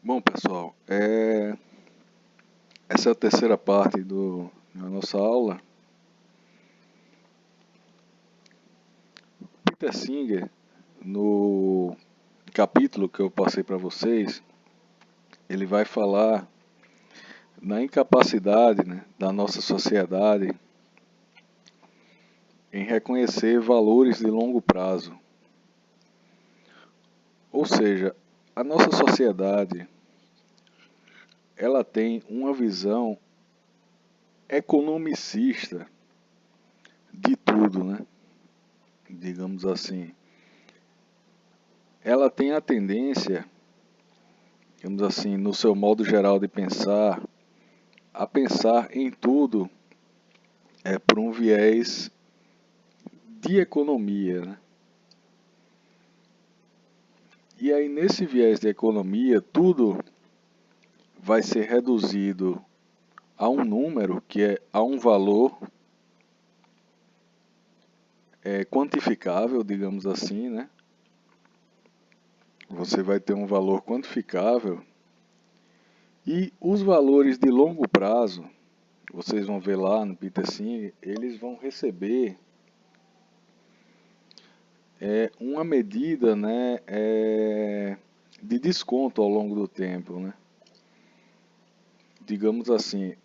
Bom, pessoal, essa é a terceira parte da nossa aula. Peter Singer, no capítulo que eu passei para vocês, ele vai falar na incapacidade, né, da nossa sociedade em reconhecer valores de longo prazo. Ou seja, a nossa sociedade ela tem uma visão economicista de tudo, né? Digamos assim. Ela tem a tendência, digamos assim, no seu modo geral de pensar, a pensar em tudo por um viés de economia, né? E aí nesse viés de economia, tudo vai ser reduzido a um número, que é a um valor quantificável, digamos assim, né? Você vai ter um valor quantificável e os valores de longo prazo, vocês vão ver lá no Peter Singer, eles vão receber uma medida, né, de desconto ao longo do tempo, né? Digamos assim,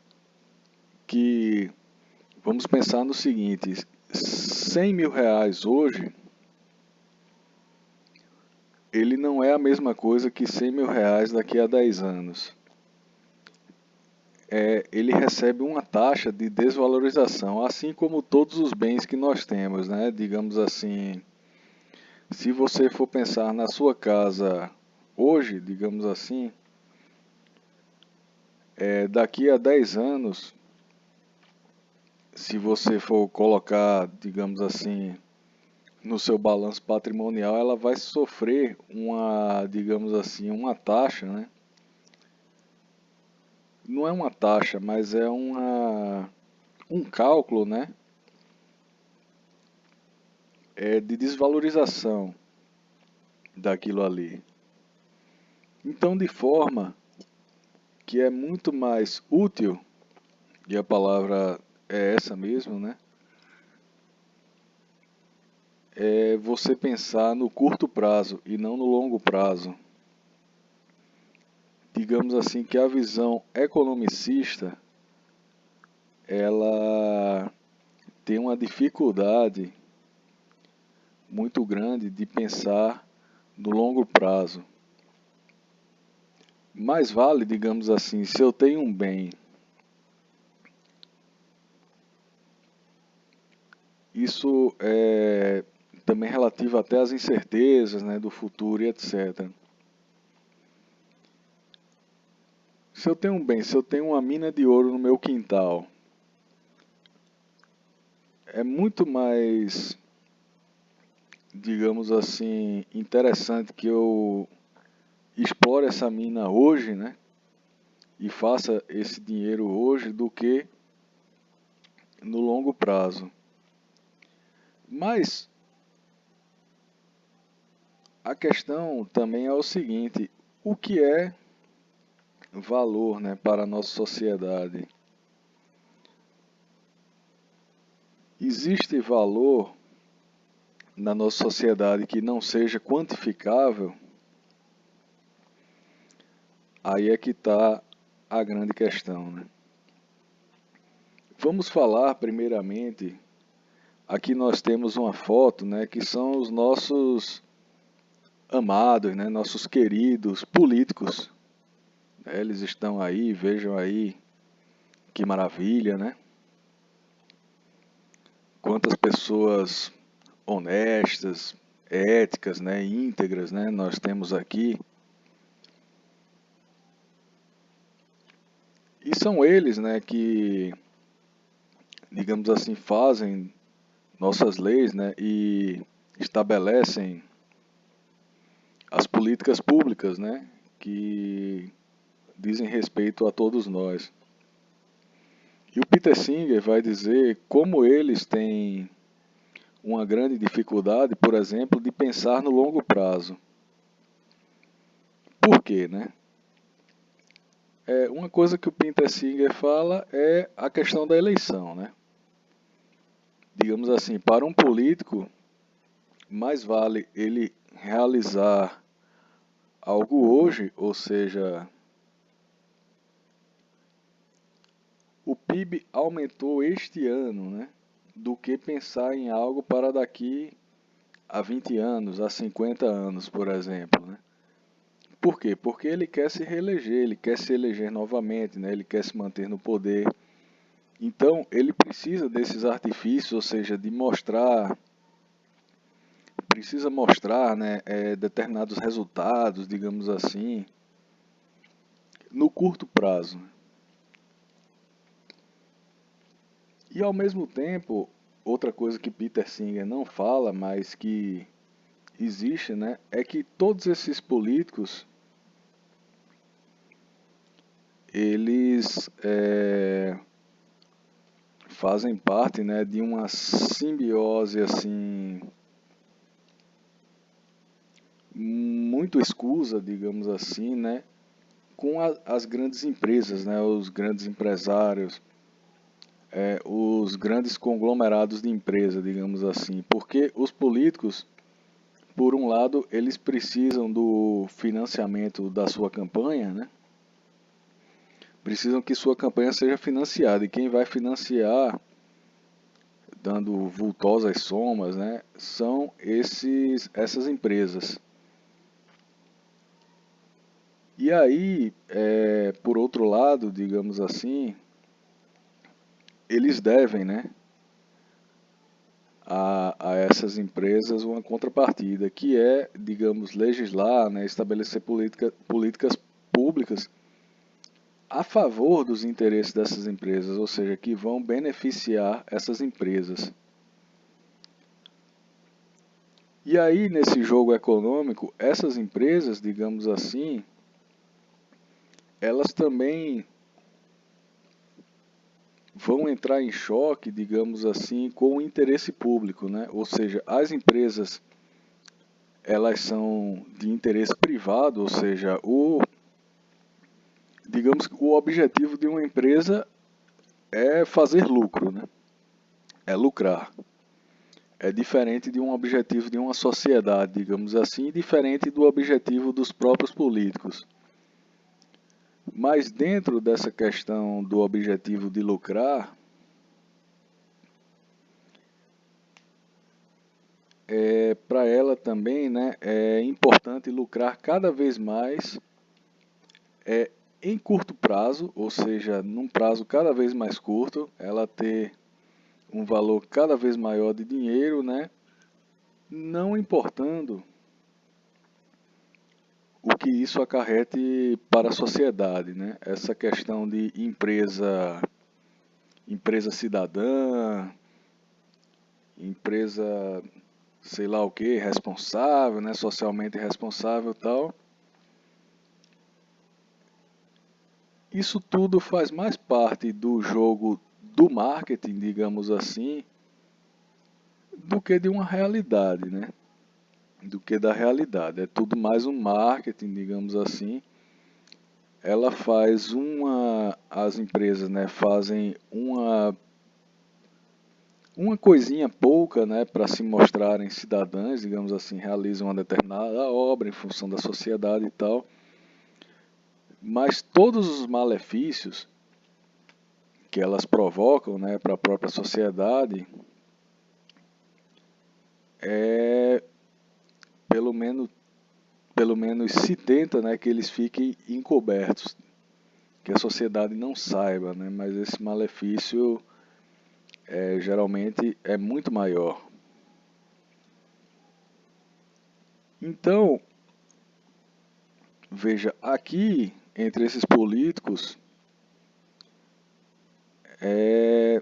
que vamos pensar no seguinte: 100 mil reais hoje, ele não é a mesma coisa que 100 mil reais daqui a 10 anos. Ele recebe uma taxa de desvalorização, assim como todos os bens que nós temos, né? Digamos assim, se você for pensar na sua casa hoje, digamos assim, daqui a 10 anos, se você for colocar, digamos assim, no seu balanço patrimonial, ela vai sofrer uma, digamos assim, uma taxa, né? Não é uma taxa, mas é um cálculo, né? De desvalorização daquilo ali. Então, de forma que é muito mais útil, e a palavra é essa mesmo, né? É você pensar no curto prazo e não no longo prazo. Digamos assim que a visão economicista, ela tem uma dificuldade muito grande de pensar no longo prazo. Mais vale, digamos assim, se eu tenho um bem, isso é também relativo até às incertezas, né, do futuro e etc. Se eu tenho um bem, se eu tenho uma mina de ouro no meu quintal, é muito mais, digamos assim, interessante que eu explore essa mina hoje, né, e faça esse dinheiro hoje do que no longo prazo. Mas a questão também é o seguinte: o que é valor, né, para a nossa sociedade? Existe valor na nossa sociedade que não seja quantificável? Aí é que está a grande questão, né? Vamos falar primeiramente, aqui nós temos uma foto, né, que são os nossos amados, né, nossos queridos políticos. Eles estão aí, vejam aí que maravilha, né? Quantas pessoas honestas, éticas, né, íntegras, né, nós temos aqui. E são eles, né, que, digamos assim, fazem nossas leis, né, e estabelecem as políticas públicas, né, que dizem respeito a todos nós. E o Peter Singer vai dizer como eles têm uma grande dificuldade, por exemplo, de pensar no longo prazo. Por quê, né? uma coisa que o Peter Singer fala é a questão da eleição, né? Digamos assim, para um político, mais vale ele realizar algo hoje, ou seja, o PIB aumentou este ano, né? Do que pensar em algo para daqui a 20 anos, a 50 anos, por exemplo, né? Por quê? Porque ele quer se reeleger, ele quer se eleger novamente, né? Ele quer se manter no poder. Então, ele precisa desses artifícios, ou seja, precisa mostrar, né, determinados resultados, digamos assim, no curto prazo. E ao mesmo tempo, outra coisa que Peter Singer não fala, mas que existe, né, é que todos esses políticos, eles fazem parte, né, de uma simbiose assim muito escusa, digamos assim, né, com as grandes empresas, né, os grandes empresários, os grandes conglomerados de empresa, digamos assim, porque os políticos, por um lado, eles precisam do financiamento da sua campanha, né? Precisam que sua campanha seja financiada e quem vai financiar, dando vultosas somas, né, são essas empresas. E aí, por outro lado, digamos assim, eles devem, né, a essas empresas uma contrapartida, que é, digamos, legislar, né, estabelecer políticas públicas a favor dos interesses dessas empresas, ou seja, que vão beneficiar essas empresas. E aí, nesse jogo econômico, essas empresas, digamos assim, elas também vão entrar em choque, digamos assim, com o interesse público, né? Ou seja, as empresas elas são de interesse privado, ou seja, digamos que o objetivo de uma empresa é fazer lucro, né? É lucrar. É diferente de um objetivo de uma sociedade, digamos assim, e diferente do objetivo dos próprios políticos. Mas dentro dessa questão do objetivo de lucrar, para ela também, né, é importante lucrar cada vez mais em curto prazo, ou seja, num prazo cada vez mais curto, ela ter um valor cada vez maior de dinheiro, né, não importando o que isso acarrete para a sociedade, né? Essa questão de empresa cidadã, empresa sei lá o que, responsável, né, socialmente responsável e tal. Isso tudo faz mais parte do jogo do marketing, digamos assim, do que de uma realidade, né? Do que da realidade. É tudo mais um marketing, digamos assim. As empresas, né, fazem uma coisinha pouca, né, para se mostrarem cidadãs, digamos assim, realizam uma determinada obra em função da sociedade e tal. Mas todos os malefícios que elas provocam, né, para a própria sociedade, é pelo menos, pelo menos se tenta, né, que eles fiquem encobertos, que a sociedade não saiba, né, mas esse malefício geralmente é muito maior. Então, veja, aqui entre esses políticos, é,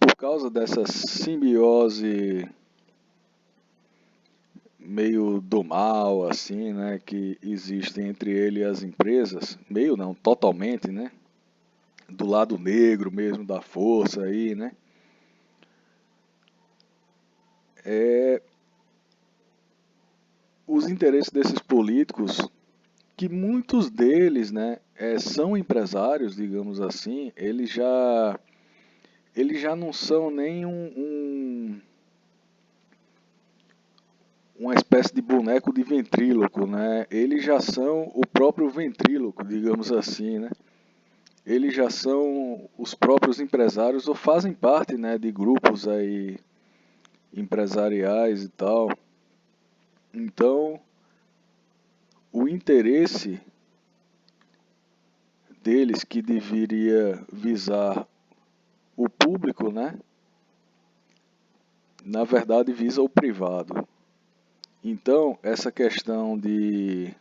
por causa dessa simbiose meio do mal, assim, né, que existe entre ele e as empresas, meio não, totalmente, né, do lado negro mesmo da força aí, né, os interesses desses políticos que muitos deles, né, são empresários, digamos assim, eles já não são nem uma espécie de boneco de ventríloco, né? Eles já são o próprio ventríloco, digamos assim, né? Eles já são os próprios empresários ou fazem parte, né, de grupos aí empresariais e tal. Então, o interesse deles que deveria visar o público, né, na verdade visa o privado. Então, essa questão de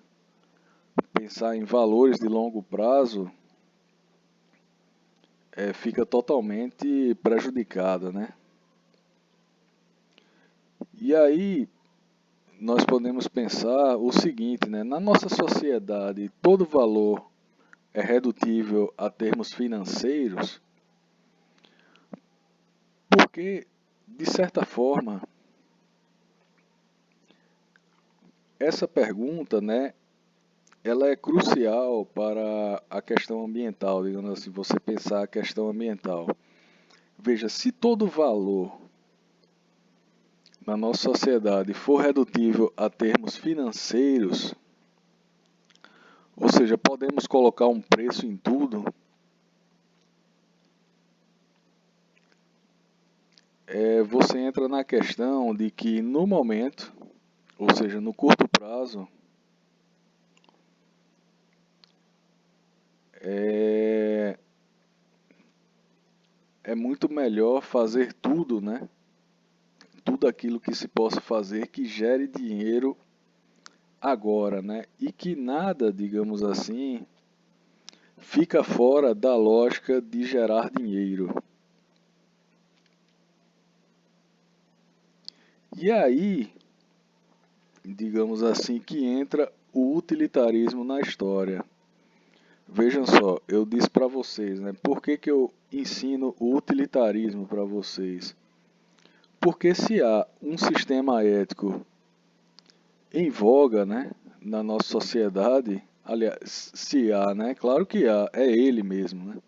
pensar em valores de longo prazo fica totalmente prejudicada, né? E aí nós podemos pensar o seguinte, né? Na nossa sociedade, todo valor é redutível a termos financeiros, porque, de certa forma, essa pergunta, né, ela é crucial para a questão ambiental, digamos assim, você pensar a questão ambiental. Veja, se todo valor na nossa sociedade for redutível a termos financeiros, ou seja, podemos colocar um preço em tudo, você entra na questão de que no momento, ou seja, no curto prazo, é, é muito melhor fazer tudo, né? Tudo aquilo que se possa fazer que gere dinheiro agora, né? E que nada, digamos assim, fica fora da lógica de gerar dinheiro. E aí, digamos assim, que entra o utilitarismo na história. Vejam só, eu disse para vocês, né? Por que que eu ensino o utilitarismo para vocês? Porque se há um sistema ético em voga, né, na nossa sociedade, aliás, se há, né? Claro que há, é ele mesmo, né?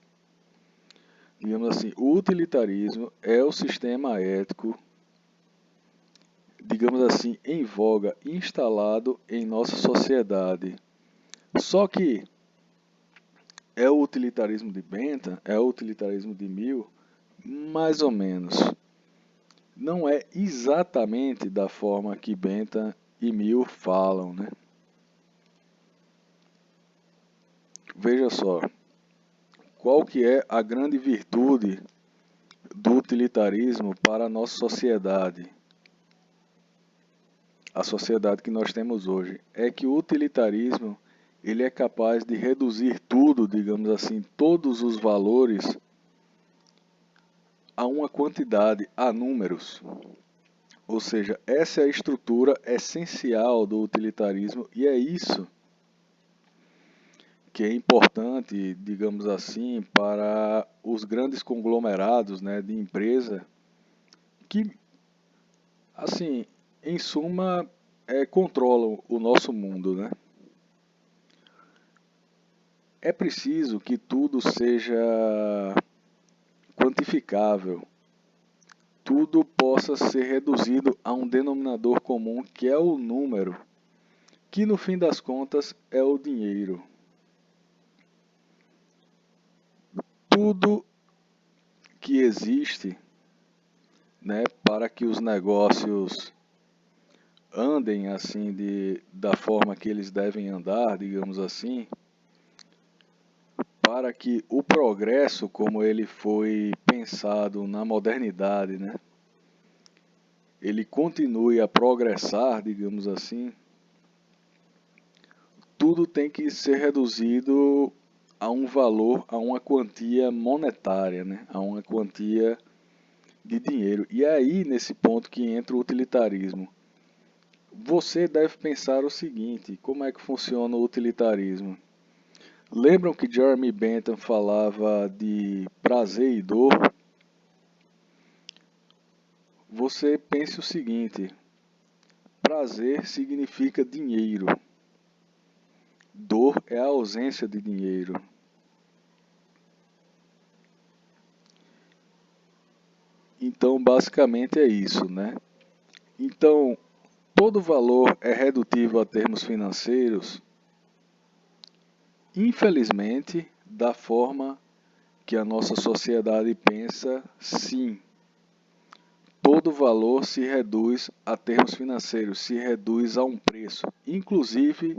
Digamos assim, o utilitarismo é o sistema ético, digamos assim, em voga, instalado em nossa sociedade. Só que é o utilitarismo de Bentham, é o utilitarismo de Mill, mais ou menos. Não é exatamente da forma que Bentham e Mill falam, né? Veja só, qual que é a grande virtude do utilitarismo para a nossa sociedade? A sociedade que nós temos hoje é que o utilitarismo ele é capaz de reduzir tudo, digamos assim, todos os valores a uma quantidade, a números. Ou seja, essa é a estrutura essencial do utilitarismo e é isso que é importante, digamos assim, para os grandes conglomerados, né, de empresa que, assim, em suma, controlam o nosso mundo, né? É preciso que tudo seja quantificável, tudo possa ser reduzido a um denominador comum que é o número, que no fim das contas é o dinheiro. Tudo que existe, né, para que os negócios andem assim da forma que eles devem andar, digamos assim, para que o progresso, como ele foi pensado na modernidade, né, ele continue a progressar, digamos assim, tudo tem que ser reduzido a um valor, a uma quantia monetária, né, a uma quantia de dinheiro. E é aí, nesse ponto, que entra o utilitarismo. Você deve pensar o seguinte: como é que funciona o utilitarismo? Lembram que Jeremy Bentham falava de prazer e dor? Você pense o seguinte: prazer significa dinheiro. Dor é a ausência de dinheiro. Então, basicamente é isso, né? Então, todo valor é redutível a termos financeiros, infelizmente, da forma que a nossa sociedade pensa, sim. Todo valor se reduz a termos financeiros, se reduz a um preço, inclusive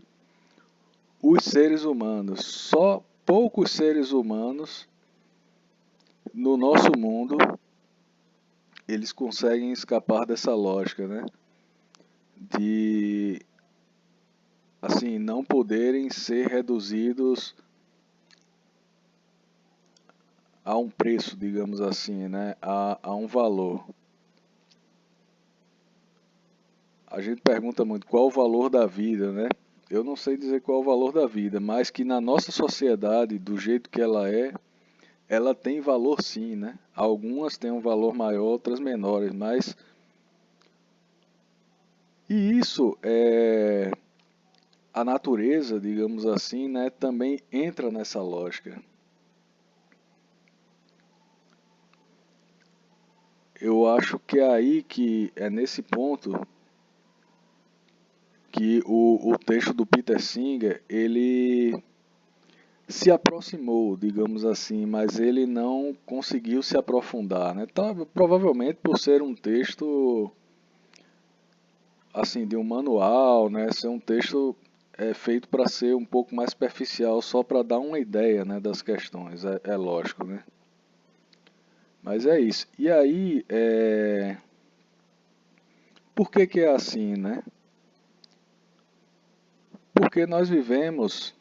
os seres humanos. Só poucos seres humanos no nosso mundo eles conseguem escapar dessa lógica, né? De assim não poderem ser reduzidos a um preço, digamos assim, né? A um valor. A gente pergunta muito qual o valor da vida, né? Eu não sei dizer qual é o valor da vida, mas que na nossa sociedade, do jeito que ela tem valor sim, né? Algumas têm um valor maior, outras menores, mas e isso é a natureza, digamos assim, né, também entra nessa lógica. Eu acho que é aí que é nesse ponto que o texto do Peter Singer, ele se aproximou, digamos assim, mas ele não conseguiu se aprofundar, né? Tá, provavelmente por ser um texto assim de um manual, né? Ser um texto feito para ser um pouco mais superficial, só para dar uma ideia, né, das questões, é lógico, né? Mas é isso. E aí, por que que é assim, né? Porque nós vivemos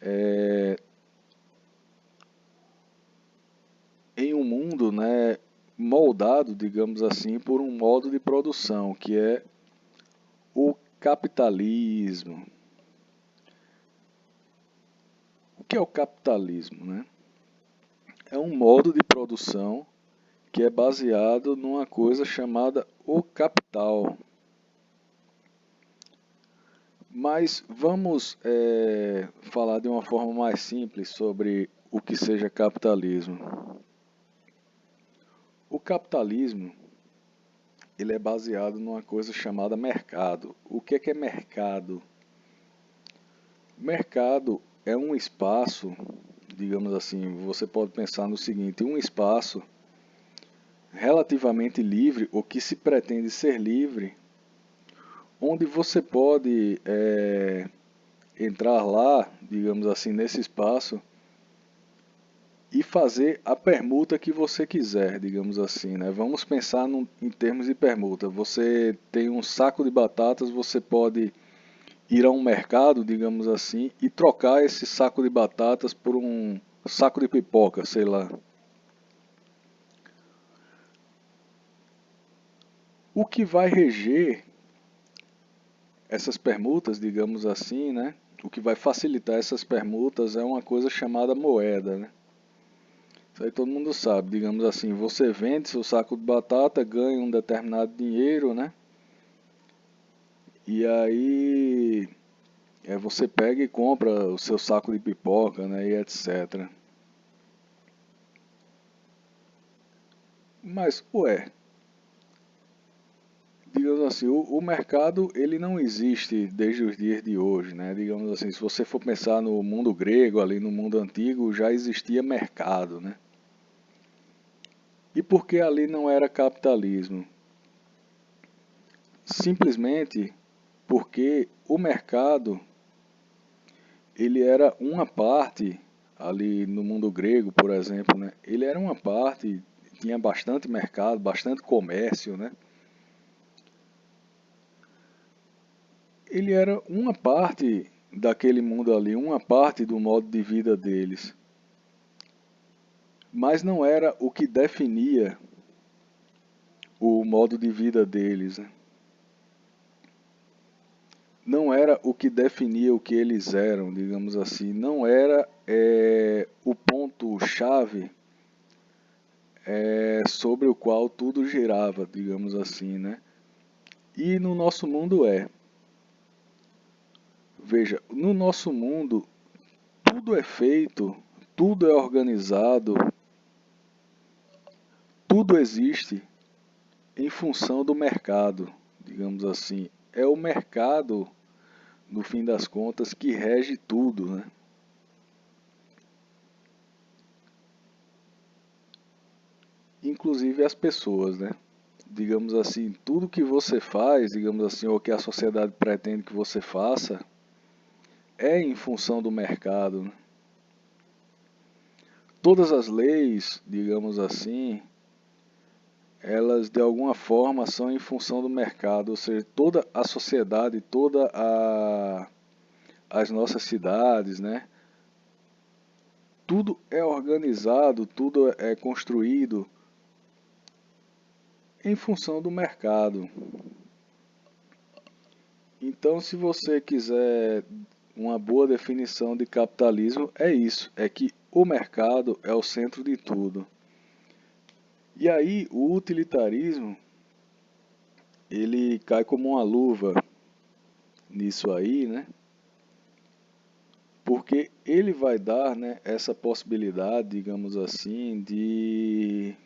é, em um mundo, né, moldado, digamos assim, por um modo de produção, que é o capitalismo. O que é o capitalismo, né? É um modo de produção que é baseado numa coisa chamada o capital. Mas vamos falar de uma forma mais simples sobre o que seja capitalismo. O capitalismo ele é baseado numa coisa chamada mercado. O que é mercado? Mercado é um espaço, digamos assim, você pode pensar no seguinte, um espaço relativamente livre, ou que se pretende ser livre, onde você pode entrar lá, digamos assim, nesse espaço e fazer a permuta que você quiser, digamos assim, né? Vamos pensar em termos de permuta. Você tem um saco de batatas, você pode ir a um mercado, digamos assim, e trocar esse saco de batatas por um saco de pipoca, sei lá. O que vai reger essas permutas, digamos assim, né? O que vai facilitar essas permutas é uma coisa chamada moeda, né? Isso aí todo mundo sabe, digamos assim, você vende seu saco de batata, ganha um determinado dinheiro, né? E aí você pega e compra o seu saco de pipoca, né? E etc. Mas, ué, digamos assim, o mercado ele não existe desde os dias de hoje, né? Digamos assim, se você for pensar no mundo grego, ali no mundo antigo, já existia mercado, né? E por que ali não era capitalismo? Simplesmente porque o mercado ele era uma parte ali no mundo grego, por exemplo, né? Ele era uma parte, tinha bastante mercado, bastante comércio, né? Ele era uma parte daquele mundo ali, uma parte do modo de vida deles, mas não era o que definia o modo de vida deles, né? Não era o que definia o que eles eram, digamos assim, não era o ponto-chave sobre o qual tudo girava, digamos assim, né? E no nosso mundo Veja, no nosso mundo, tudo é feito, tudo é organizado, tudo existe em função do mercado, digamos assim. É o mercado, no fim das contas, que rege tudo, né? Inclusive as pessoas, né? Digamos assim, tudo que você faz, digamos assim, ou que a sociedade pretende que você faça, é em função do mercado, né? Todas as leis, digamos assim, elas de alguma forma são em função do mercado, ou seja, toda a sociedade, as nossas cidades, né? Tudo é organizado, tudo é construído em função do mercado. Então, se você quiser uma boa definição de capitalismo, é isso, é que o mercado é o centro de tudo. E aí, o utilitarismo, ele cai como uma luva nisso aí, né? Porque ele vai dar, né, essa possibilidade, digamos assim, de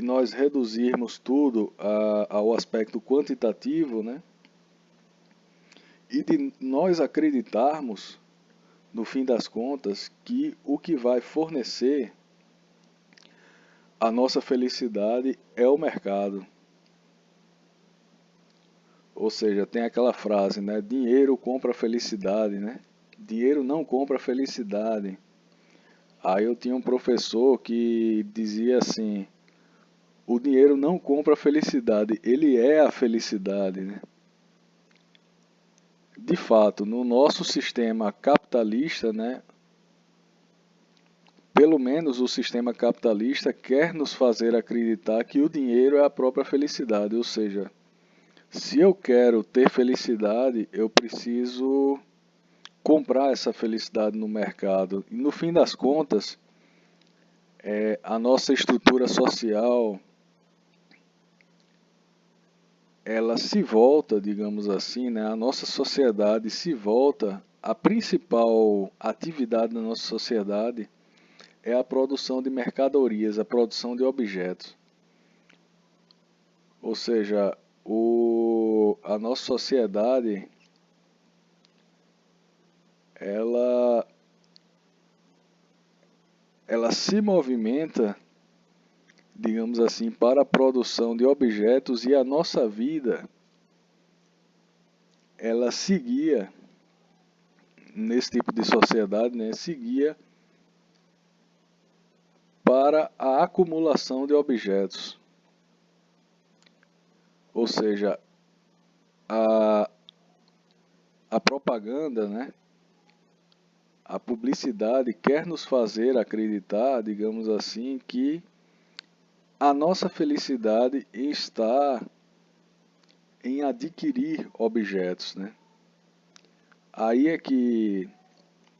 nós reduzirmos tudo ao aspecto quantitativo, né? E de nós acreditarmos, no fim das contas, que o que vai fornecer a nossa felicidade é o mercado. Ou seja, tem aquela frase, né? Dinheiro compra felicidade, né? Dinheiro não compra felicidade. Aí eu tinha um professor que dizia assim: o dinheiro não compra felicidade, ele é a felicidade, né? De fato, no nosso sistema capitalista, né? Pelo menos o sistema capitalista quer nos fazer acreditar que o dinheiro é a própria felicidade, ou seja, se eu quero ter felicidade, eu preciso comprar essa felicidade no mercado. E no fim das contas, a nossa estrutura social, ela se volta, digamos assim, né? A nossa sociedade se volta, a principal atividade da nossa sociedade é a produção de mercadorias, a produção de objetos. Ou seja, a nossa sociedade, ela, ela se movimenta, digamos assim, para a produção de objetos e a nossa vida, ela seguia, nesse tipo de sociedade, né, seguia para a acumulação de objetos. Ou seja, a, a propaganda, né, a publicidade quer nos fazer acreditar, digamos assim, que a nossa felicidade está em adquirir objetos, né? Aí é que,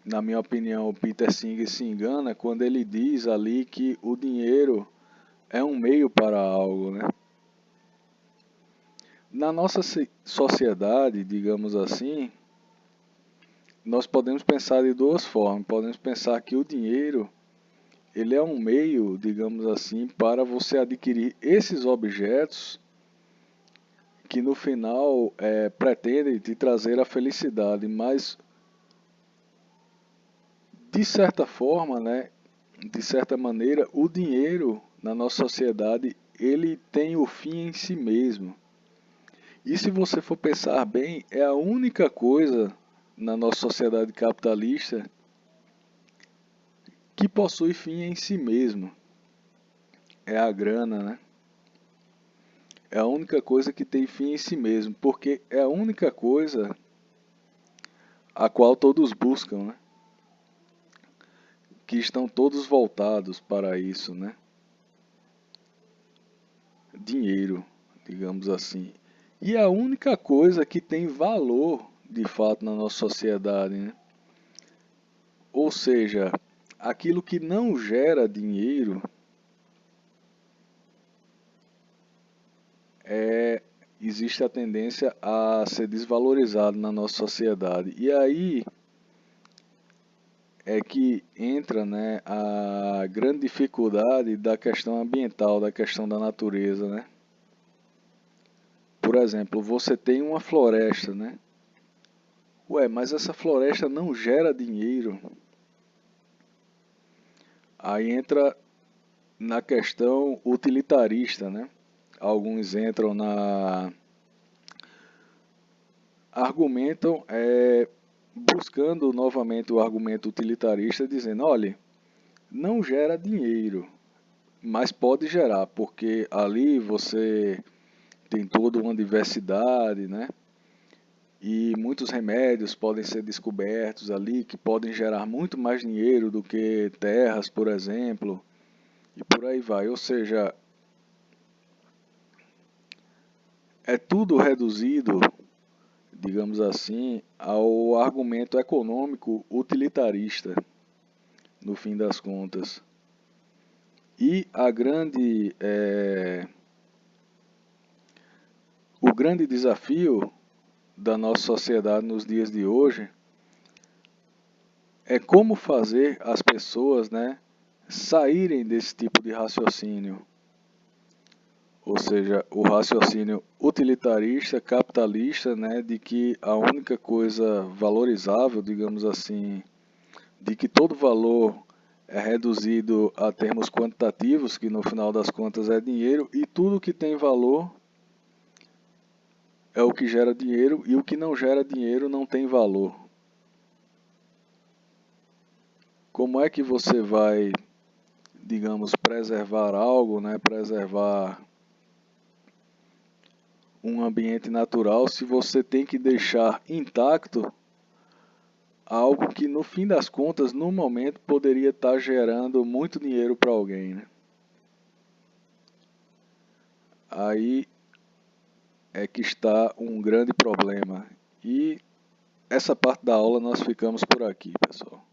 na minha opinião, o Peter Singer se engana quando ele diz ali que o dinheiro é um meio para algo, né? Na nossa sociedade, digamos assim, nós podemos pensar de duas formas. Podemos pensar que o dinheiro, ele é um meio, digamos assim, para você adquirir esses objetos que no final pretendem te trazer a felicidade, mas de certa forma, né, de certa maneira, o dinheiro na nossa sociedade, ele tem o fim em si mesmo. E se você for pensar bem, é a única coisa na nossa sociedade capitalista que possui fim em si mesmo. É a grana, né? É a única coisa que tem fim em si mesmo, porque é a única coisa a qual todos buscam, né? Que estão todos voltados para isso, né? Dinheiro, digamos assim. E é a única coisa que tem valor, de fato, na nossa sociedade, né? Ou seja, aquilo que não gera dinheiro é existe a tendência a ser desvalorizado na nossa sociedade. E aí é que entra, né, a grande dificuldade da questão ambiental, da questão da natureza, né? Por exemplo, você tem uma floresta, né? Ué, mas essa floresta não gera dinheiro. Aí entra na questão utilitarista, né? Alguns entram na argumentam buscando novamente o argumento utilitarista, dizendo, olha, não gera dinheiro, mas pode gerar, porque ali você tem toda uma diversidade, né? E muitos remédios podem ser descobertos ali que podem gerar muito mais dinheiro do que terras, por exemplo, e por aí vai. Ou seja, é tudo reduzido, digamos assim, ao argumento econômico utilitarista, no fim das contas. E o grande desafio da nossa sociedade nos dias de hoje é como fazer as pessoas, né, saírem desse tipo de raciocínio. Ou seja, o raciocínio utilitarista, capitalista, né, de que a única coisa valorizável, digamos assim, de que todo valor é reduzido a termos quantitativos, que no final das contas é dinheiro, e tudo que tem valor é o que gera dinheiro, e o que não gera dinheiro não tem valor. Como é que você vai, digamos, preservar algo, né, preservar um ambiente natural, se você tem que deixar intacto algo que no fim das contas, no momento, poderia estar gerando muito dinheiro para alguém, né? Aí é que está um grande problema. E essa parte da aula nós ficamos por aqui, pessoal.